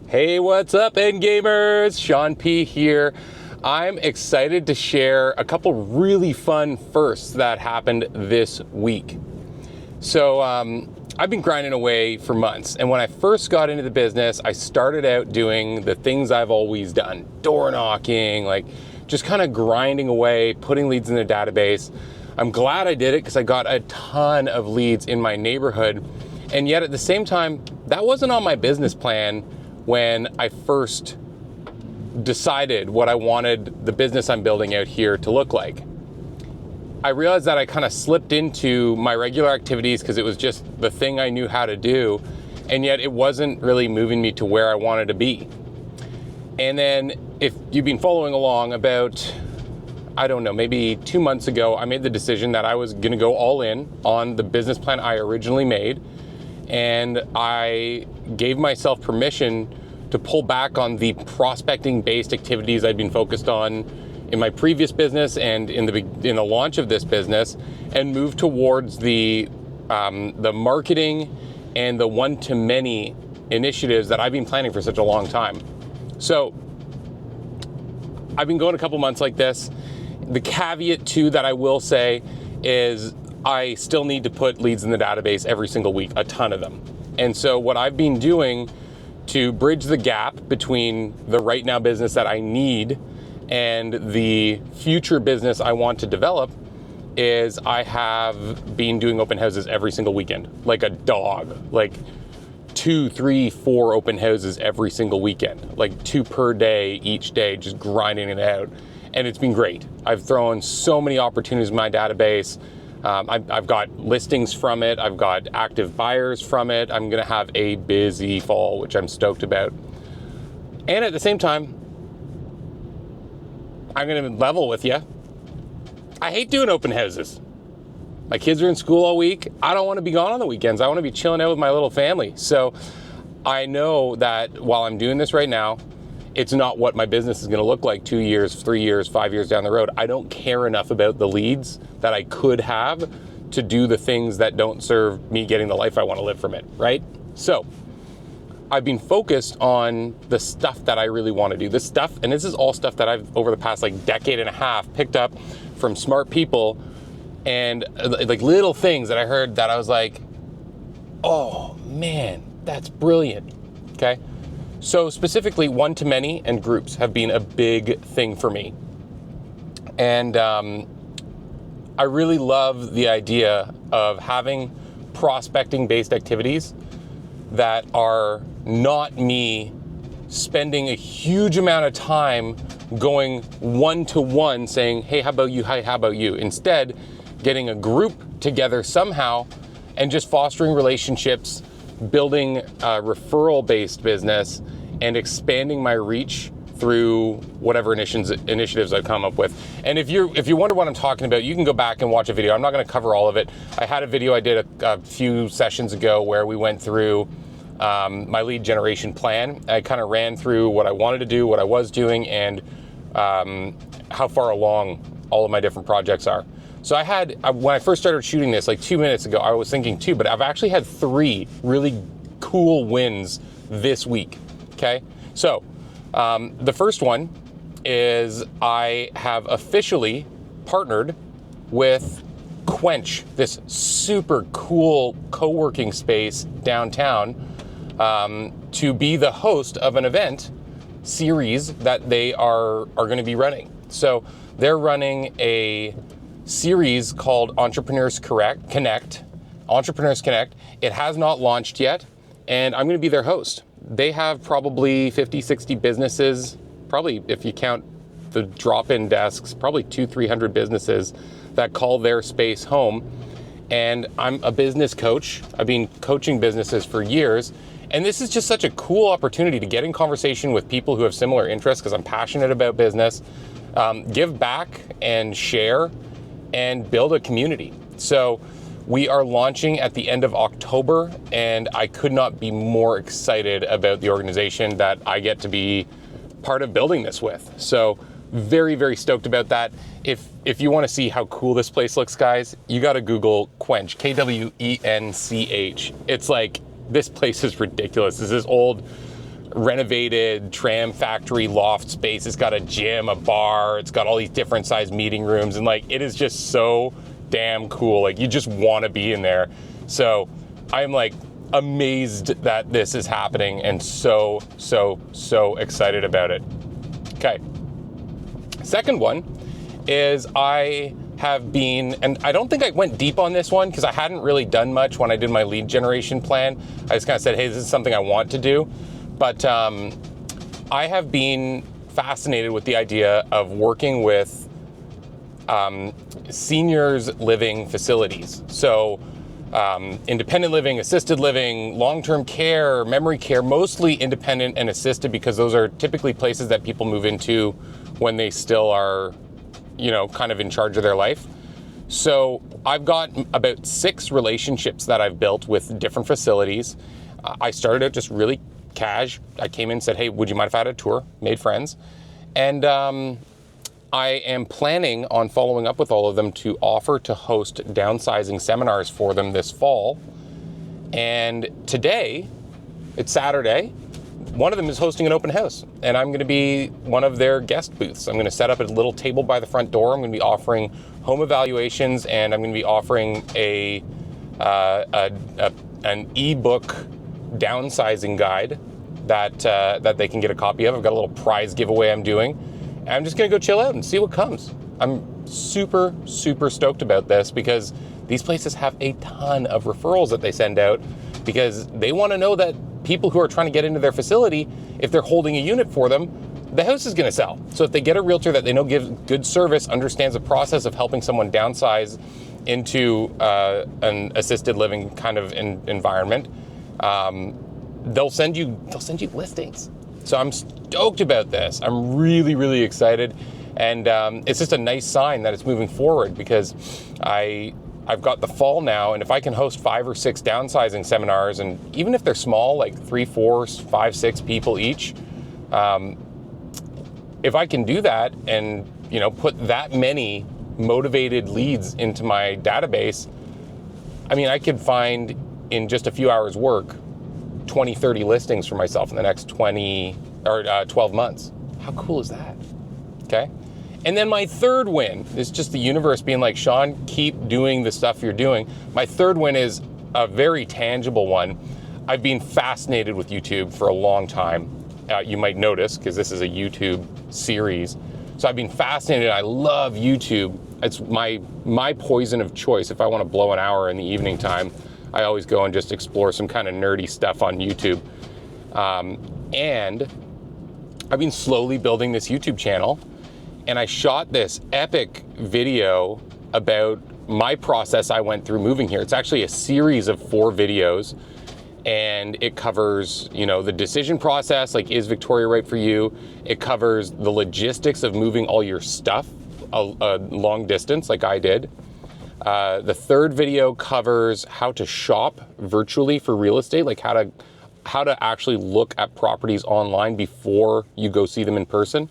Hey, what's up, Endgamers? Sean P here. I'm excited to share a couple really fun firsts that happened this week. So I've been grinding away for months, and when I first got into the business, I started out doing the things I've always done, door knocking, like just kind of grinding away, putting leads in the database. I'm glad I did it because I got a ton of leads in my neighborhood, and yet at the same time, that wasn't on my business plan when I first decided what I wanted the business I'm building out here to look like. I realized that I kind of slipped into my regular activities because it was just the thing I knew how to do, and yet it wasn't really moving me to where I wanted to be. And then if you've been following along, about, I don't know, maybe 2 months ago, I made the decision that I was gonna go all in on the business plan I originally made, and I gave myself permission to pull back on the prospecting-based activities I'd been focused on in my previous business and in the launch of this business, and move towards the marketing and the one-to-many initiatives that I've been planning for such a long time. So I've been going a couple months like this. The caveat too that I will say is I still need to put leads in the database every single week, a ton of them. And so what I've been doing to bridge the gap between the right now business that I need and the future business I want to develop is I have been doing open houses every single weekend, like a dog, like 2, 3, 4 open houses every single weekend, like 2 per day, each day, just grinding it out. And it's been great. I've thrown so many opportunities in my database. I've got listings from it. I've got active buyers from it. I'm gonna have a busy fall, which I'm stoked about. And at the same time, I'm gonna level with you. I hate doing open houses. My kids are in school all week. I don't wanna be gone on the weekends. I wanna be chilling out with my little family. So I know that while I'm doing this right now, it's not what my business is gonna look like 2 years, 3 years, 5 years down the road. I don't care enough about the leads that I could have to do the things that don't serve me getting the life I wanna live from it, right? So I've been focused on the stuff that I really wanna do. This stuff, and this is all stuff that I've, over the past like decade and a half, picked up from smart people, and like little things that I heard that I was like, oh man, that's brilliant, okay? So specifically, one-to-many and groups have been a big thing for me. And I really love the idea of having prospecting-based activities that are not me spending a huge amount of time going one-to-one saying, hey, how about you, hi, how about you? Instead, getting a group together somehow and just fostering relationships, building a referral-based business, and expanding my reach through whatever initiatives I've come up with. And if you wonder what I'm talking about, you can go back and watch a video. I'm not gonna cover all of it. I had a video I did a few sessions ago where we went through my lead generation plan. I kind of ran through what I wanted to do, what I was doing, and how far along all of my different projects are. So when I first started shooting this like 2 minutes ago, I was thinking 2, but I've actually had 3 really cool wins this week, okay? So the first one is I have officially partnered with Quench, this super cool co-working space downtown, to be the host of an event series that they are gonna be running. So they're running a series called Entrepreneurs Connect. It has not launched yet, and I'm gonna be their host. They have probably 50, 60 businesses, probably if you count the drop-in desks, probably 200-300 businesses that call their space home. And I'm a business coach. I've been coaching businesses for years. And this is just such a cool opportunity to get in conversation with people who have similar interests, because I'm passionate about business, give back and share and build a community. So we are launching at the end of October, and I could not be more excited about the organization that I get to be part of building this with. So very, very stoked about that. If you want to see how cool this place looks, guys, you got to Google Quench, Kwench. It's like, this place is ridiculous. This is old renovated tram factory loft space. It's got a gym, a bar, it's got all these different sized meeting rooms, and like it is just so damn cool. Like you just want to be in there. So I'm like amazed that this is happening and so excited about it. Okay. Second one is I have been, and I don't think I went deep on this one because I hadn't really done much when I did my lead generation plan. I just kind of said, hey, this is something I want to do. But I have been fascinated with the idea of working with seniors living facilities. So independent living, assisted living, long-term care, memory care, mostly independent and assisted because those are typically places that people move into when they still are, you know, kind of in charge of their life. So I've got about 6 relationships that I've built with different facilities. I started out just really cash. I came in and said, hey, would you mind if I had a tour? Made friends. And I am planning on following up with all of them to offer to host downsizing seminars for them this fall. And today, it's Saturday, one of them is hosting an open house, and I'm going to be one of their guest booths. I'm going to set up a little table by the front door. I'm going to be offering home evaluations, and I'm going to be offering an ebook downsizing guide that they can get a copy of. I've got a little prize giveaway I'm doing. And I'm just going to go chill out and see what comes. I'm super stoked about this because these places have a ton of referrals that they send out because they want to know that people who are trying to get into their facility, if they're holding a unit for them, the house is going to sell. So if they get a realtor that they know gives good service, understands the process of helping someone downsize into an assisted living kind of environment, they'll send you listings. So I'm stoked about this. I'm really excited, and it's just a nice sign that it's moving forward because I've got the fall now, and if I can host 5 or 6 downsizing seminars, and even if they're small, like 3, 4, 5, 6 people each, if I can do that and, you know, put that many motivated leads into my database, I mean, I could find in just a few hours work 20, 30 listings for myself in the next 12 months. How cool is that? Okay. And then my third win is just the universe being like, Sean, keep doing the stuff you're doing. My third win is a very tangible one. I've been fascinated with YouTube for a long time. You might notice, because this is a YouTube series. So I've been fascinated. I love YouTube. It's my poison of choice. If I want to blow an hour in the evening time, I always go and just explore some kind of nerdy stuff on YouTube. And I've been slowly building this YouTube channel, and I shot this epic video about my process I went through moving here. It's actually a series of 4 videos, and it covers, you know, the decision process, like, is Victoria right for you? It covers the logistics of moving all your stuff a long distance, like I did. The third video covers how to shop virtually for real estate, like how to actually look at properties online before you go see them in person.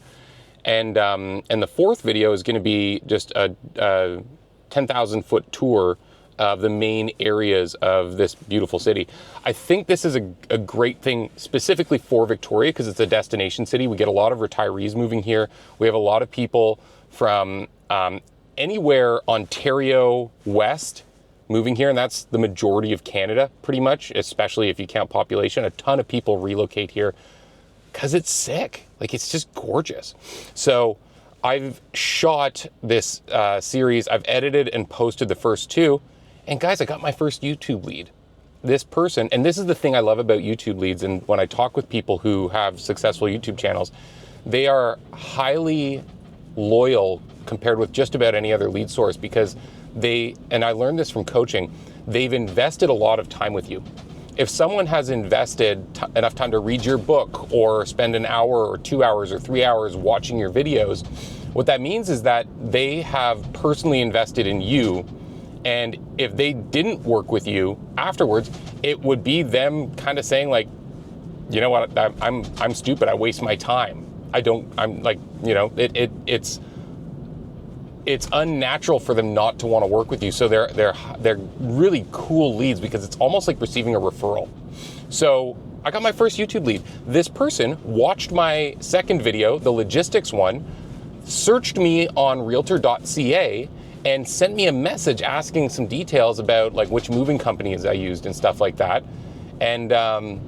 And the fourth video is going to be just a 10,000-foot tour of the main areas of this beautiful city. I think this is a great thing specifically for Victoria because it's a destination city. We get a lot of retirees moving here. We have a lot of people from anywhere Ontario West moving here, and that's the majority of Canada pretty much, especially if you count population. A ton of people relocate here because it's sick. Like, it's just gorgeous. So I've shot this series. I've edited and posted the first 2. And guys, I got my first YouTube lead. This person, and this is the thing I love about YouTube leads, and when I talk with people who have successful YouTube channels, they are highly loyal compared with just about any other lead source because and I learned this from coaching, they've invested a lot of time with you. If someone has invested enough time to read your book or spend an hour or 2 hours or 3 hours watching your videos, what that means is that they have personally invested in you. And if they didn't work with you afterwards, it would be them kind of saying like, you know what, I'm stupid. I waste my time. I'm like, you know, it's unnatural for them not to want to work with you. So they're really cool leads because it's almost like receiving a referral. So I got my first YouTube lead. This person watched my second video, the logistics one, searched me on realtor.ca and sent me a message asking some details about like which moving companies I used and stuff like that. And I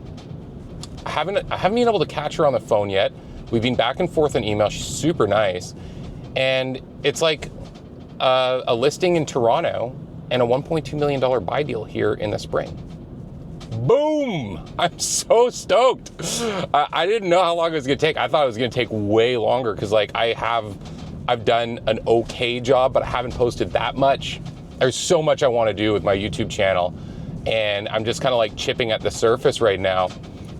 haven't been able to catch her on the phone yet. We've been back and forth on email. She's super nice. And it's like a listing in Toronto and a $1.2 million buy deal here in the spring. Boom! I'm so stoked. I didn't know how long it was gonna take. I thought it was gonna take way longer because like I've done an okay job, but I haven't posted that much. There's so much I wanna do with my YouTube channel, and I'm just kind of like chipping at the surface right now.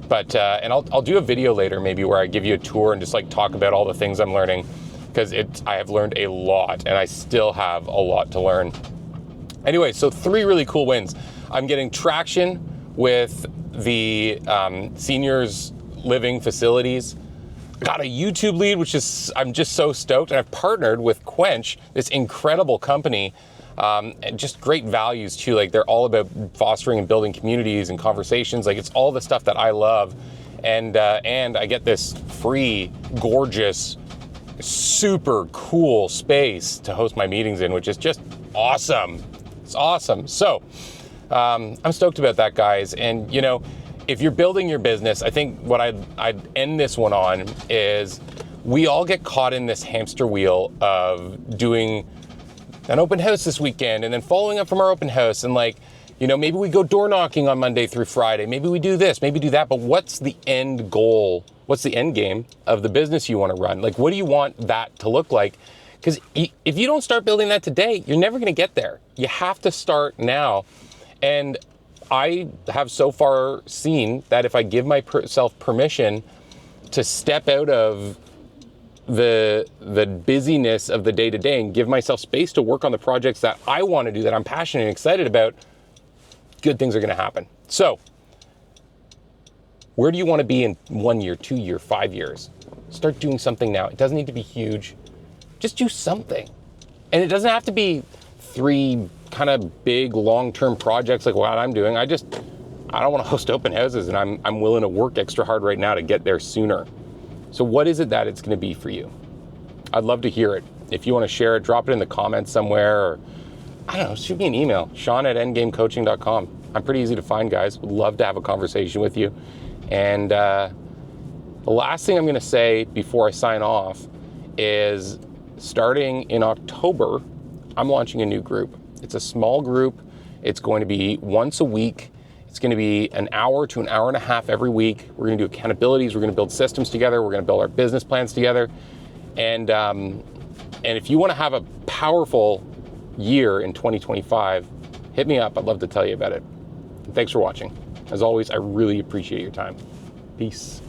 But, and I'll do a video later maybe where I give you a tour and just like talk about all the things I'm learning, because I have learned a lot and I still have a lot to learn. Anyway, so 3 really cool wins. I'm getting traction with the seniors living facilities. Got a YouTube lead, which is, I'm just so stoked. And I've partnered with Quench, this incredible company, and just great values too. Like they're all about fostering and building communities and conversations. Like it's all the stuff that I love. And I get this free, gorgeous, super cool space to host my meetings in, which is just awesome. It's awesome. So I'm stoked about that, guys. And you know, if you're building your business, I think what I'd end this one on is we all get caught in this hamster wheel of doing an open house this weekend and then following up from our open house, and like, you know, maybe we go door knocking on Monday through Friday, maybe we do this, maybe do that, but what's the end goal? What's the end game of the business you want to run? Like, what do you want that to look like? Because if you don't start building that today, you're never going to get there. You have to start now. And I have so far seen that if I give myself permission to step out of the busyness of the day-to-day and give myself space to work on the projects that I want to do, that I'm passionate and excited about, good things are going to happen. So where do you want to be in 1 year, 2 years, 5 years? Start doing something now. It doesn't need to be huge. Just do something. And it doesn't have to be 3 kind of big long-term projects like what I'm doing. I don't want to host open houses, and I'm willing to work extra hard right now to get there sooner. So what is it that it's going to be for you? I'd love to hear it. If you want to share it, drop it in the comments somewhere, or I don't know, shoot me an email, Sean@endgamecoaching.com. I'm pretty easy to find, guys. Would love to have a conversation with you. And the last thing I'm going to say before I sign off is starting in October, I'm launching a new group. It's a small group. It's going to be once a week. It's going to be an hour to an hour and a half every week. We're going to do accountabilities. We're going to build systems together. We're going to build our business plans together. And if you want to have a powerful year in 2025, hit me up. I'd love to tell you about it. And thanks for watching. As always, I really appreciate your time. Peace.